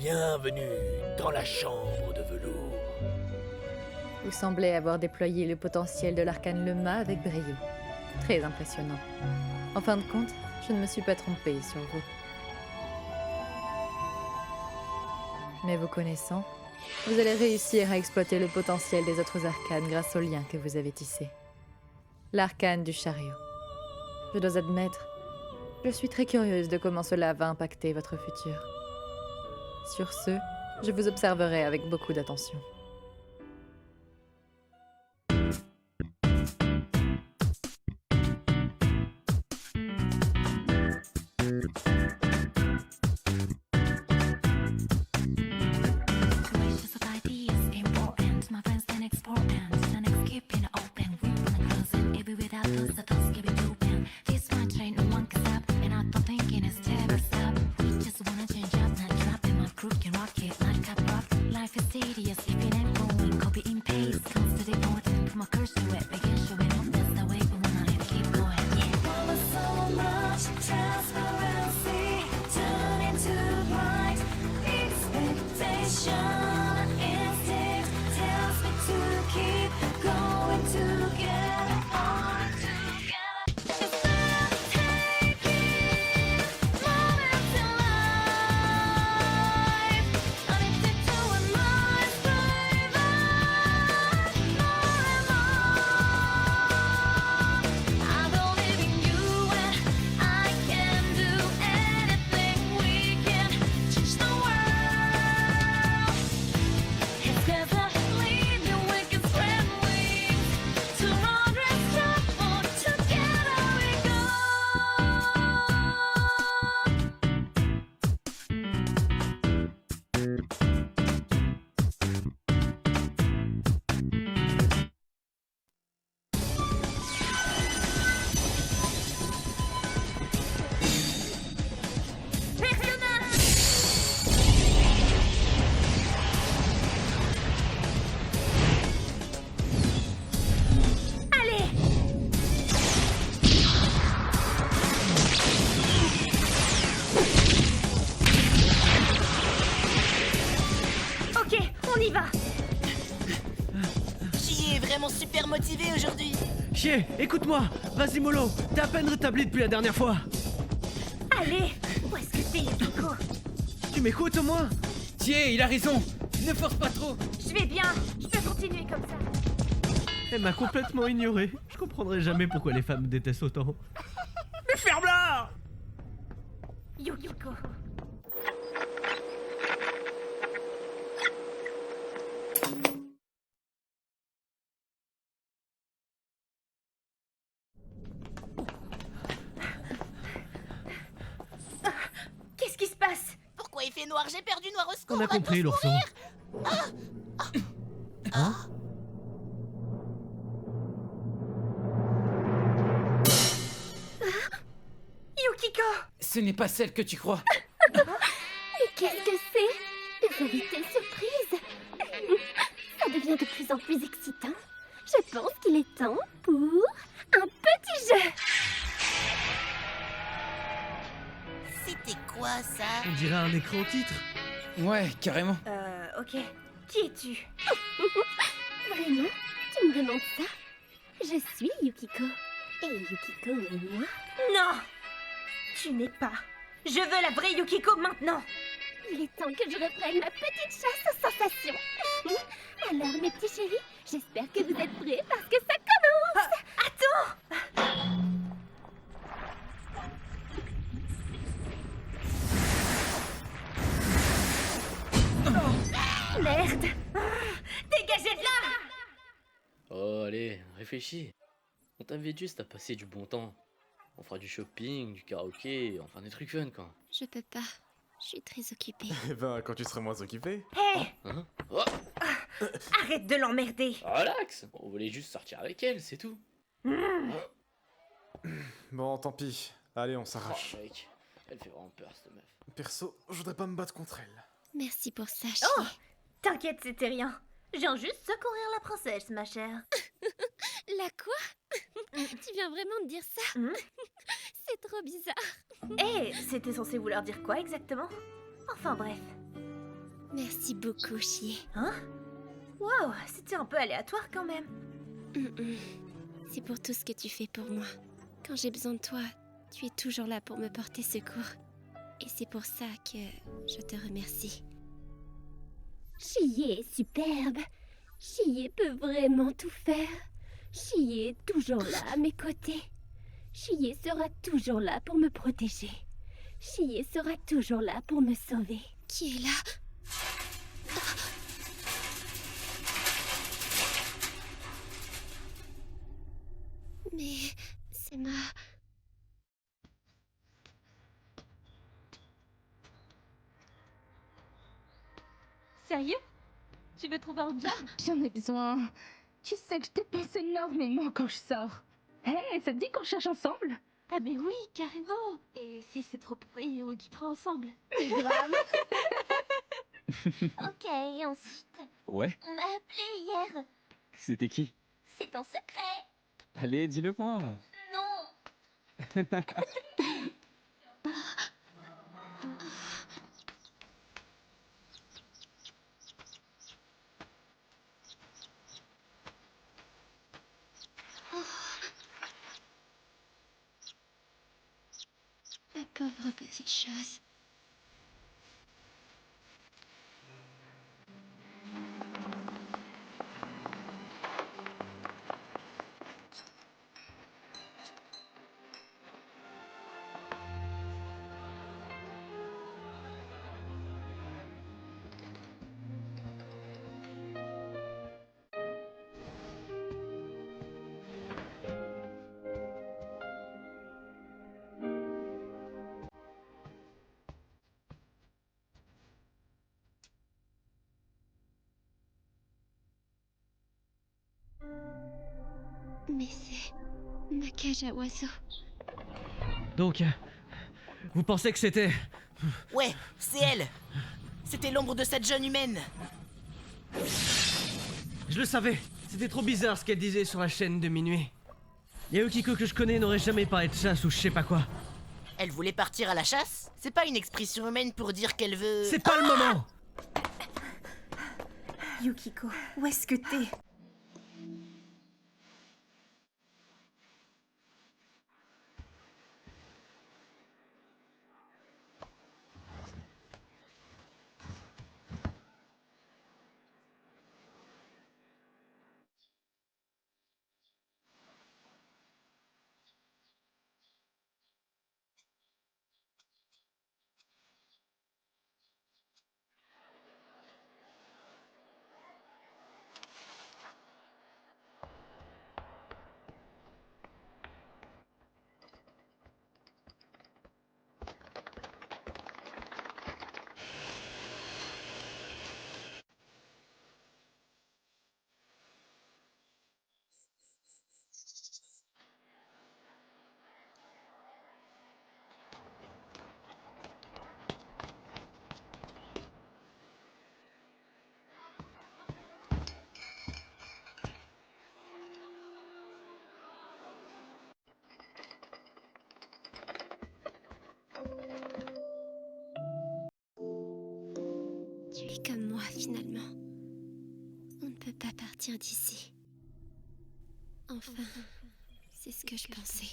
Bienvenue dans la chambre de velours. Vous semblez avoir déployé le potentiel de l'arcane Lema avec brio. Très impressionnant. En fin de compte, je ne me suis pas trompée sur vous. Mais vous connaissant, vous allez réussir à exploiter le potentiel des autres arcanes grâce au lien que vous avez tissé. L'arcane du chariot. Je dois admettre, je suis très curieuse de comment cela va impacter votre futur. Sur ce, je vous observerai avec beaucoup d'attention. Super motivé aujourd'hui. Chier, écoute-moi. Vas-y mollo, t'es à peine rétabli depuis la dernière fois. Allez, où est-ce que t'es, Yukiko? Tu m'écoutes au moins? Tiens, il a raison. Ne force pas trop. Je vais bien, je peux continuer comme ça. Elle m'a complètement ignoré. Je comprendrai jamais pourquoi les femmes me détestent autant. Mais ferme-la! Yukiko. Qu'est-ce qui se passe? Pourquoi il fait noir? J'ai perdu noir au secours. On a compris, l'ourson. Hein? Yukiko! Ce n'est pas celle que tu crois. Mais qu'est-ce que c'est? Des invités surprises. Ça devient de plus en plus excitant. Je pense qu'il est temps pour un petit jeu. C'était quoi ça? On dirait un écran titre. Ouais, carrément. Ok. Qui es-tu? Vraiment? Tu me demandes ça? Je suis Yukiko. Et Yukiko et moi? Non! Tu n'es pas. Je veux la vraie Yukiko maintenant! Il est temps que je reprenne ma petite chasse aux sensations. Alors, mes petits chéris, j'espère que vous êtes prêts parce que ça commence! Attends! Oh, merde! Dégagez de là! Oh, allez, réfléchis. On t'invite juste à passer du bon temps. On fera du shopping, du karaoké, enfin des trucs fun, quoi. Je peux pas. Je suis très occupée. Eh ben, quand tu seras moins occupé. Hé! Hein? Oh, Arrête de l'emmerder! relax. On voulait juste sortir avec elle, c'est tout. Bon, tant pis. Allez, on Oh, s'arrache. mec, elle fait vraiment peur, cette meuf. Perso, je voudrais pas me battre contre elle. Merci pour ça, Oh! chérie. T'inquiète, c'était rien. Je viens juste secourir la princesse, ma chère. La quoi? Tu viens vraiment de dire ça? Hmm? C'est trop bizarre. Eh, c'était censé vouloir dire quoi exactement? Enfin bref. Merci beaucoup, Chie. Hein? Wow, c'était un peu aléatoire quand même. C'est pour tout ce que tu fais pour moi. Quand j'ai besoin de toi, tu es toujours là pour me porter secours. Et c'est pour ça que je te remercie. Chie est superbe. Chie peut vraiment tout faire. Chie est toujours là à mes côtés. Chie sera toujours là pour me protéger. Chie sera toujours là pour me sauver. Qui est là? Mais c'est ma... Sérieux? Tu veux trouver un job? J'en ai besoin. Tu sais que je dépense énormément quand je sors. Hé, ça te dit qu'on cherche ensemble? Ah mais oui, carrément. Et si c'est trop pourri, on quittera ensemble. C'est grave. Ok, ensuite, Ouais, on m'a appelé hier. c'était qui? C'est en secret. Allez, dis-le moi. Non. Ma pauvre petite chose. Mais c'est ma cage à oiseaux. Donc, vous pensez que c'était... Ouais, c'est elle. C'était l'ombre de cette jeune humaine. Je le savais. C'était trop bizarre ce qu'elle disait sur la chaîne de minuit. Yukiko que je connais n'aurait jamais parlé de chasse ou je sais pas quoi. Elle voulait partir à la chasse? C'est pas une expression humaine pour dire qu'elle veut... C'est pas le moment! Yukiko, où est-ce que t'es? Tu es comme moi finalement. On ne peut pas partir d'ici. Enfin, c'est ce que je pensais.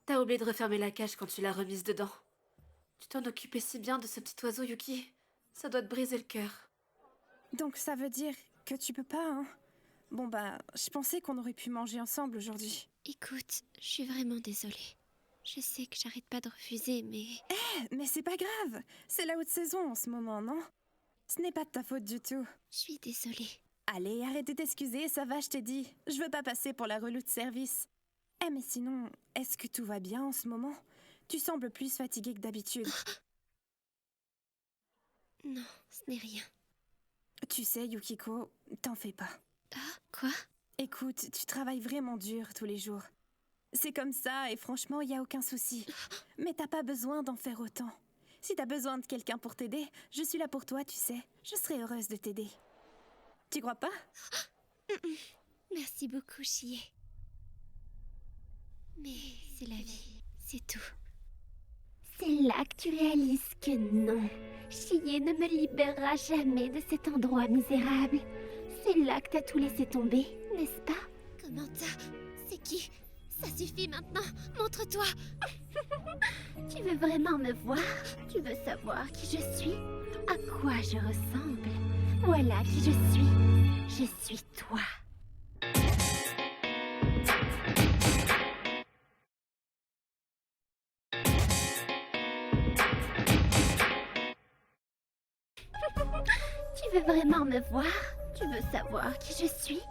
T'as oublié de refermer la cage quand tu l'as remise dedans. Tu t'en occupais si bien de ce petit oiseau, Yuki. Ça doit te briser le cœur. Donc ça veut dire que tu peux pas, hein? Bon bah, je pensais qu'on aurait pu manger ensemble aujourd'hui. Écoute, je suis vraiment désolée. Je sais que j'arrête pas de refuser, mais... Mais c'est pas grave. C'est la haute saison en ce moment, non? Ce n'est pas de ta faute du tout. Je suis désolée. Allez, arrête de t'excuser, ça va, je t'ai dit. Je veux pas passer pour la relou de service. Mais sinon, est-ce que tout va bien en ce moment? Tu sembles plus fatiguée que d'habitude. Non, ce n'est rien. Tu sais, Yukiko, t'en fais pas. Ah, quoi? Écoute, tu travailles vraiment dur tous les jours. C'est comme ça et franchement, y a aucun souci. Mais t'as pas besoin d'en faire autant. Si t'as besoin de quelqu'un pour t'aider, je suis là pour toi, tu sais. Je serai heureuse de t'aider. Tu crois pas? Merci beaucoup, Chie. Mais c'est la vie, c'est tout. C'est là que tu réalises que non. Chie ne me libérera jamais de cet endroit misérable. C'est là que t'as tout laissé tomber, n'est-ce pas? Comment ça? C'est qui? Ça suffit maintenant, montre-toi. Tu veux vraiment me voir? Tu veux savoir qui je suis? À quoi je ressemble? Voilà qui je suis. Je suis toi. Tu veux vraiment me voir? Tu veux savoir qui je suis?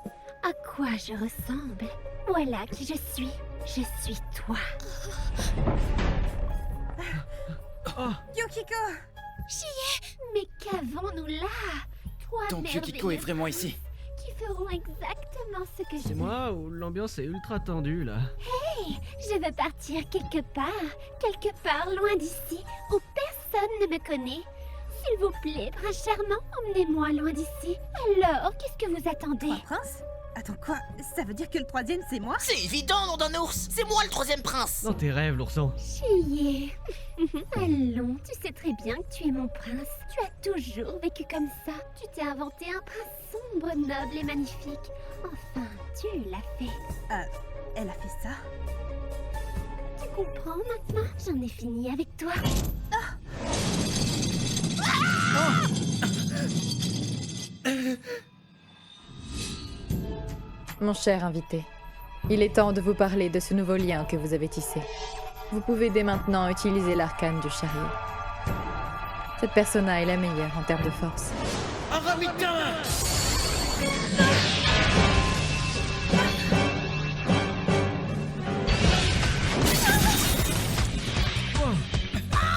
À quoi je ressemble? Voilà qui je suis. Je suis toi. Yukiko! Chie! Mais qu'avons-nous là? Toi, Donc Yukiko est vraiment ici. Qui feront exactement ce que je C'est veux. moi ou l'ambiance est ultra tendue là? Hey! Je veux partir quelque part loin d'ici, où personne ne me connaît. S'il vous plaît, prince charmant, emmenez-moi loin d'ici. Alors, qu'est-ce que vous attendez? Prince? Attends quoi? Ça veut dire que le troisième c'est moi? C'est évident, nom d'un ours. C'est moi le troisième prince. Dans tes rêves, l'ourson. Chie. Allons, tu sais très bien que tu es mon prince. Tu as toujours vécu comme ça. Tu t'es inventé un prince sombre, noble et magnifique. Enfin, tu l'as fait. Elle a fait ça? Tu comprends maintenant? J'en ai fini avec toi. Mon cher invité, il est temps de vous parler de ce nouveau lien que vous avez tissé. Vous pouvez dès maintenant utiliser l'arcane du chariot. Cette persona est la meilleure en termes de force. Arawitin!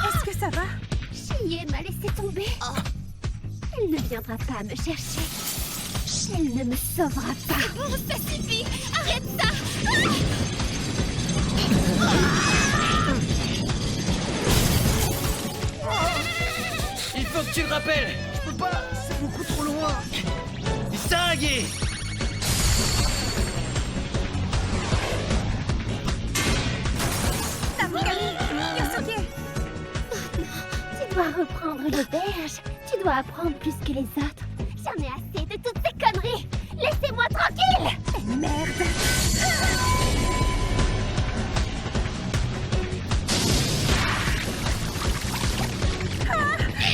Est-ce que ça va? Chie m'a laissé tomber. Elle ne viendra pas me chercher. Elle ne me sauvera pas. Bon, ça suffit! Arrête ça! Il faut que tu le rappelles! Je peux pas, c'est beaucoup trop loin. Dingue! Yosuke! Tu dois reprendre l'auberge. Tu dois apprendre plus que les autres. J'en ai assez de toutes ces conneries. Laissez-moi tranquille! Merde!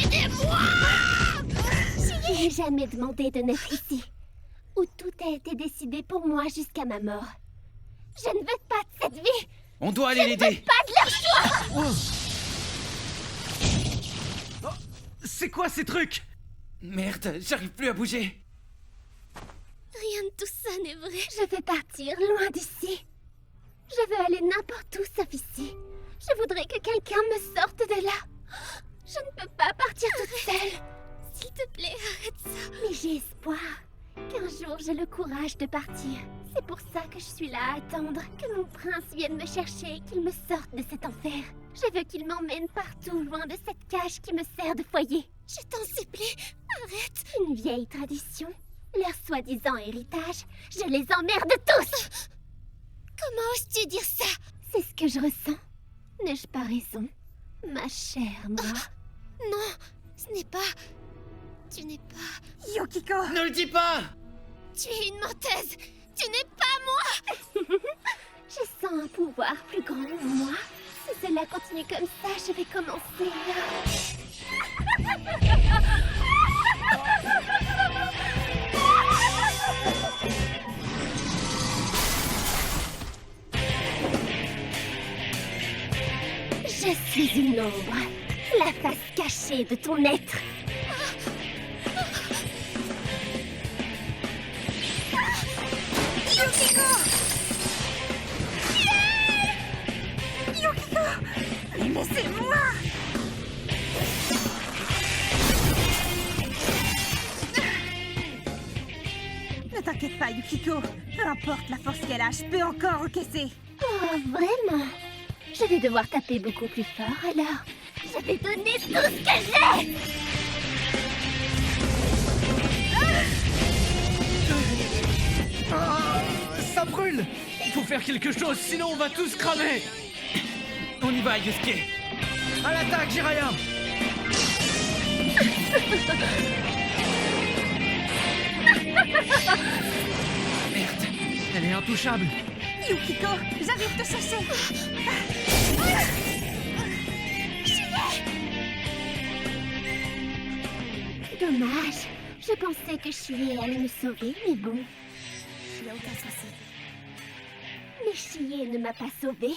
Aidez-moi! Je n'ai jamais demandé de naître ici, où tout a été décidé pour moi jusqu'à ma mort. Je ne veux pas de cette vie. On doit aller l'aider! Pas de leur choix. Oh, c'est quoi ces trucs? Merde, j'arrive plus à bouger. Rien de tout ça n'est vrai. Je veux partir loin d'ici. Je veux aller n'importe où sauf ici. Je voudrais que quelqu'un me sorte de là. Je ne peux pas partir toute seule. S'il te plaît, arrête ça. Mais j'ai espoir qu'un jour j'ai le courage de partir. C'est pour ça que je suis là à attendre que mon prince vienne me chercher et qu'il me sorte de cet enfer. Je veux qu'il m'emmène partout loin de cette cage qui me sert de foyer. Je t'en supplie, arrête. Une vieille tradition. Leur soi-disant héritage. Je les emmerde tous. Comment oses-tu dire ça? C'est ce que je ressens. N'ai-je pas raison, ma chère moi? Non, ce n'est pas... Tu n'es pas... Yukiko! Ne le dis pas! Tu es une menteuse. Tu n'es pas moi. Je sens un pouvoir plus grand en moi. Si cela continue comme ça, je vais commencer Je suis une ombre, la face cachée de ton être. Yukiko! Yukiko! Mais c'est moi! Ne t'inquiète pas, Yukiko. Peu importe la force qu'elle a, je peux encore encaisser. Oh, vraiment? Je vais devoir taper beaucoup plus fort, alors. Je vais donner tout ce que j'ai! Ça brûle! Il faut faire quelque chose, sinon on va tous cramer! On y va, Yusuke! À l'attaque, Jiraya! Merde! Elle est intouchable! Yukiko, j'arrive te chercher. Dommage. Je pensais que Chie allait me sauver, mais bon. Y a aucun souci. Mais Chie ne m'a pas sauvée.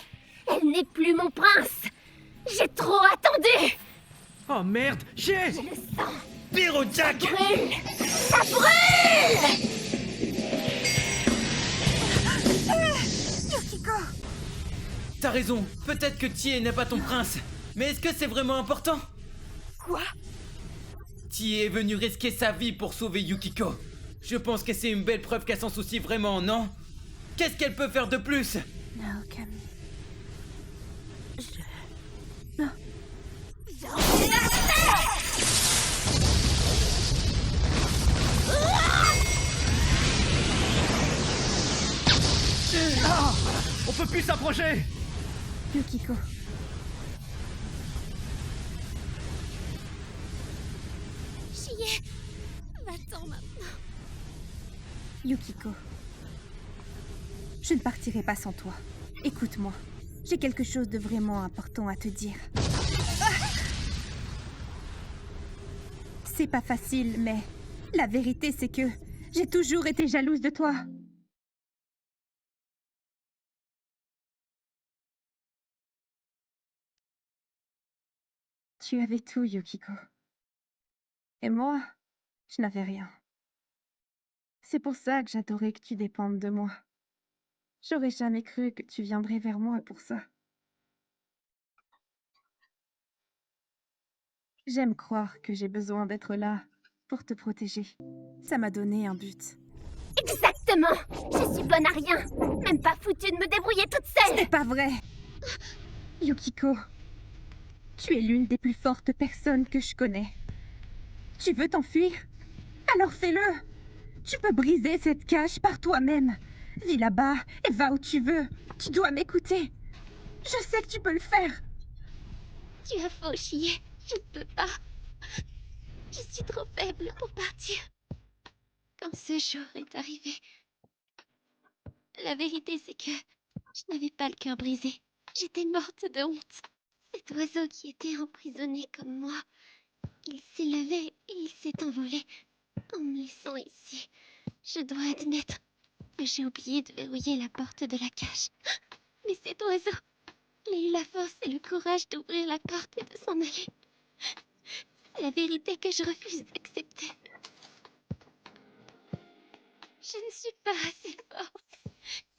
Elle n'est plus mon prince. J'ai trop attendu. Oh merde! Chie! Je le sens. Pyrojack! Brûle. Ça brûle. Yukiko! T'as raison, peut-être que Tie n'est pas ton prince. Mais est-ce que c'est vraiment important? Quoi? Tie est venu risquer sa vie pour sauver Yukiko. Je pense que c'est une belle preuve qu'elle s'en soucie vraiment, non? Qu'est-ce qu'elle peut faire de plus? Naokami. Ah! On peut plus s'approcher! Yukiko. Chie, va-t'en maintenant. Yukiko. Je ne partirai pas sans toi. Écoute-moi. J'ai quelque chose de vraiment important à te dire. C'est pas facile, mais la vérité, c'est que j'ai toujours été jalouse de toi. Tu avais tout, Yukiko. Et moi, je n'avais rien. C'est pour ça que j'adorais que tu dépendes de moi. J'aurais jamais cru que tu viendrais vers moi pour ça. J'aime croire que j'ai besoin d'être là pour te protéger. Ça m'a donné un but. Exactement. Je suis bonne à rien. Même pas foutue de me débrouiller toute seule. C'est pas vrai. Yukiko, tu es l'une des plus fortes personnes que je connais. Tu veux t'enfuir? Alors fais-le. Tu peux briser cette cage par toi-même. Vis là-bas et va où tu veux. Tu dois m'écouter. Je sais que tu peux le faire. Tu as faux, Chie. Je ne peux pas. Je suis trop faible pour partir. Quand ce jour est arrivé, la vérité c'est que je n'avais pas le cœur brisé. J'étais morte de honte. Cet oiseau qui était emprisonné comme moi, il s'est levé et il s'est envolé en me laissant ici. Je dois admettre que j'ai oublié de verrouiller la porte de la cage. Mais cet oiseau, il a eu la force et le courage d'ouvrir la porte et de s'en aller. C'est la vérité que je refuse d'accepter. Je ne suis pas assez forte.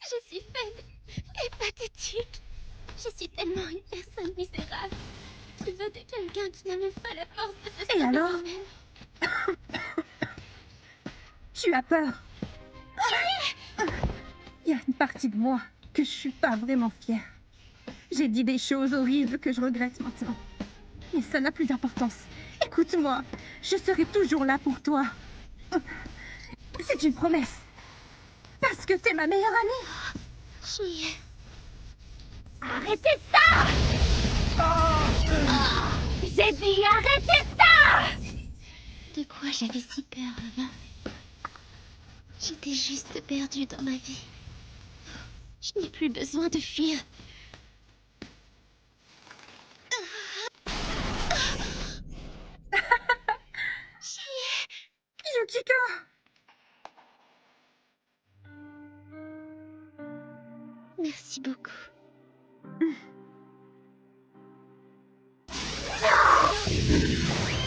Je suis faible et pathétique. Je suis tellement une personne misérable. Je veux de quelqu'un qui n'a même pas la force de se Et sauver alors? lui-même. Tu as peur. Il y a une partie de moi que je suis pas vraiment fière. J'ai dit des choses horribles que je regrette maintenant. Mais ça n'a plus d'importance. Écoute-moi, je serai toujours là pour toi. C'est une promesse. Parce que t'es ma meilleure amie. Chie. Arrêtez ça. J'ai dit arrêtez ça. De quoi j'avais si peur avant? J'étais juste perdue dans ma vie. Je n'ai plus besoin de fuir. Yukiko. Merci beaucoup.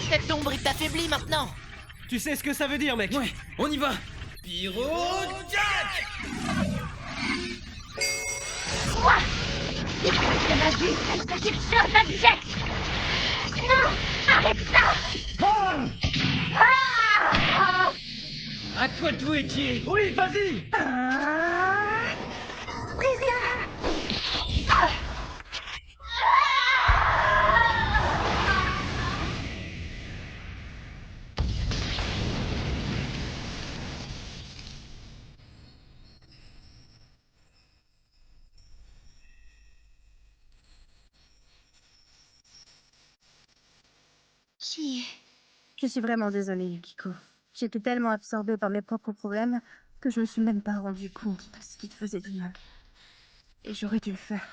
Cette ombre est affaiblie maintenant. Tu sais ce que ça veut dire, mec? Ouais, on y va! Pyrojack! Quoi? C'est presque la vie, celle que j'ai sur l'object. Non, arrête ça. À toi de jouer, Tie! Oui, vas-y! Je suis vraiment désolée, Yukiko. J'étais tellement absorbée par mes propres problèmes que je me suis même pas rendu compte de ce qui te faisait du mal. Et j'aurais dû le faire.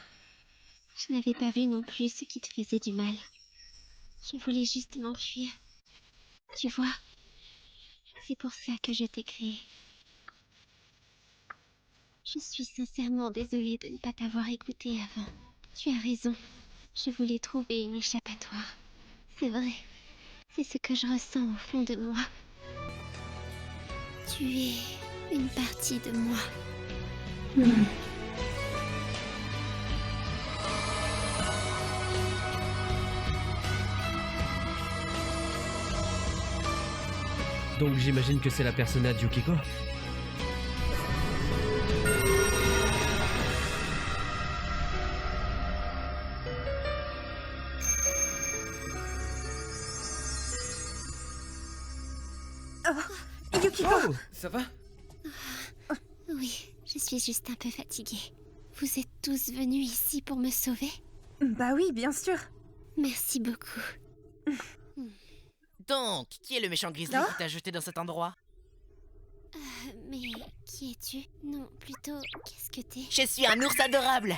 Je n'avais pas vu non plus ce qui te faisait du mal. Je voulais juste m'enfuir. Tu vois, c'est pour ça que je t'ai créé. Je suis sincèrement désolée de ne pas t'avoir écouté avant. Tu as raison. Je voulais trouver une échappatoire. C'est vrai. C'est ce que je ressens au fond de moi. Tu es une partie de moi. Donc j'imagine que c'est la persona de Yukiko. Yukiko! Oh, ça va? Oui, je suis juste un peu fatiguée. Vous êtes tous venus ici pour me sauver? Bah oui, bien sûr. Merci beaucoup. Donc, qui est le méchant grizzly qui t'a jeté dans cet endroit? Mais qui es-tu? Non, plutôt, qu'est-ce que t'es? Je suis un ours adorable.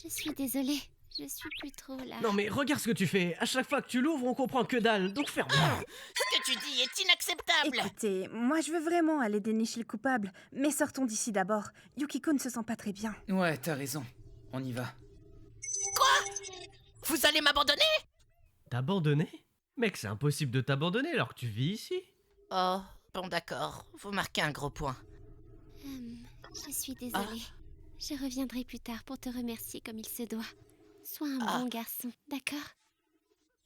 Je suis désolée, je suis plus trop là. Non mais regarde ce que tu fais. À chaque fois que tu l'ouvres, on comprend que dalle. Donc ferme-la. Ce que tu dis est inacceptable. Écoutez, moi je veux vraiment aller dénicher le coupable, mais sortons d'ici d'abord. Yukiko ne se sent pas très bien. Ouais, t'as raison. On y va. Quoi? Vous allez m'abandonner? T'abandonner? Mec, c'est impossible de t'abandonner alors que tu vis ici. Oh, bon d'accord. Vous marquez un gros point. Je suis désolée. Je reviendrai plus tard pour te remercier comme il se doit. Sois un bon garçon, d'accord?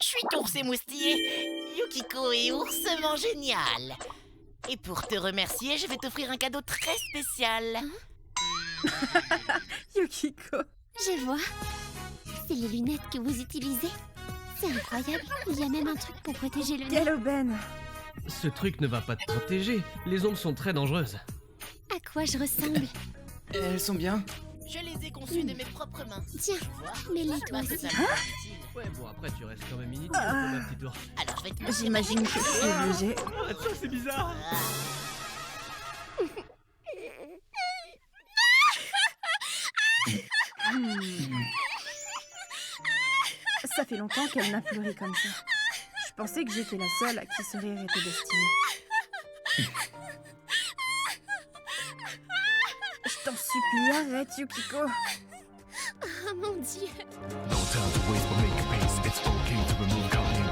Je suis ours émoustillé. Yukiko est oursement génial. Et pour te remercier, je vais t'offrir un cadeau très spécial. Yukiko. Je vois. C'est les lunettes que vous utilisez? C'est incroyable. Il y a même un truc pour protéger le nez. Quelle aubaine. Ce truc ne va pas te protéger. Les ombres sont très dangereuses. À quoi je ressemble? Elles sont bien. Je les ai conçues de mes propres mains. Tiens, mets-les toi aussi. Ouais, bon après tu restes quand même inutile, ma petite ours. Alors je vais te J'imagine que c'est obligé. Ah, ça c'est bizarre. Ça fait longtemps qu'elle n'a pleuré comme ça. Je pensais que j'étais la seule à qui ce rire était destiné. Je t'en supplie, arrête, Yukiko. Oh mon Dieu. No time to waste, but make a pace. It's okay to remove cognitive